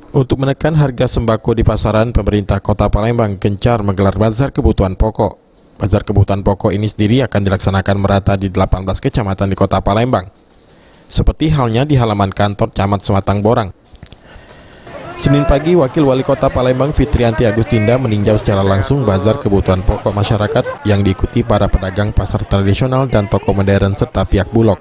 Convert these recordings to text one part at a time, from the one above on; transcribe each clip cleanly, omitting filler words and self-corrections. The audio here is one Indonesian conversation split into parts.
Untuk menekan harga sembako di pasaran, pemerintah Kota Palembang gencar menggelar bazar kebutuhan pokok. Bazar kebutuhan pokok ini sendiri akan dilaksanakan merata di 18 kecamatan di Kota Palembang. Seperti halnya di halaman kantor Camat Sematang Borang. Senin pagi, Wakil Wali Kota Palembang Fitrianti Agustinda meninjau secara langsung bazar kebutuhan pokok masyarakat yang diikuti para pedagang pasar tradisional dan toko modern serta pihak Bulog.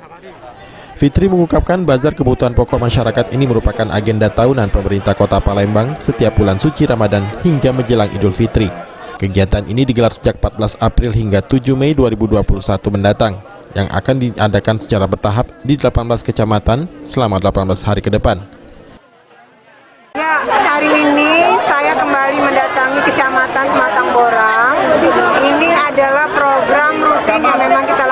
Fitri mengungkapkan bazar kebutuhan pokok masyarakat ini merupakan agenda tahunan pemerintah Kota Palembang setiap bulan suci Ramadan hingga menjelang Idul Fitri. Kegiatan ini digelar sejak 14 April hingga 7 Mei 2021 mendatang, yang akan diadakan secara bertahap di 18 kecamatan selama 18 hari ke depan. Ya, hari ini saya kembali mendatangi Kecamatan Sematang Borang. Ini adalah program rutin yang memang kita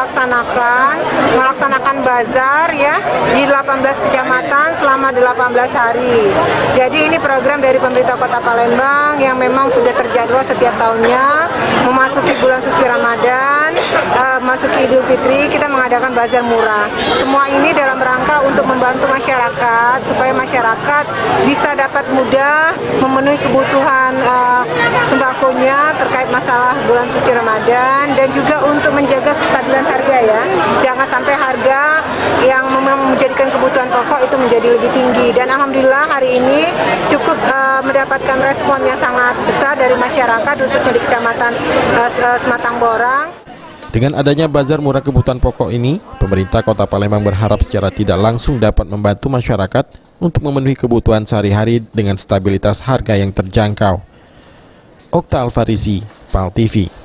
melaksanakan bazar ya di 18 kecamatan selama 18 hari. Jadi ini program dari pemerintah Kota Palembang yang memang sudah terjadwal setiap tahunnya. Memasuki bulan suci Ramadan, masuki Idul Fitri, kita mengadakan bazar murah. Semua ini dalam rangka untuk membantu masyarakat supaya masyarakat bisa dapat mudah memenuhi kebutuhan sembakonya terkait masalah bulan suci Ramadan, dan juga untuk menjaga kestabilan harga ya. Jangan sampai harga yang menjadikan kebutuhan pokok itu menjadi lebih tinggi. Dan alhamdulillah hari ini cukup mendapatkan respon yang sangat besar dari masyarakat, khususnya di Kecamatan Sematang Borang. Dengan adanya bazar murah kebutuhan pokok ini, pemerintah Kota Palembang berharap secara tidak langsung dapat membantu masyarakat untuk memenuhi kebutuhan sehari-hari dengan stabilitas harga yang terjangkau. Okta Alfarisi, PAL TV.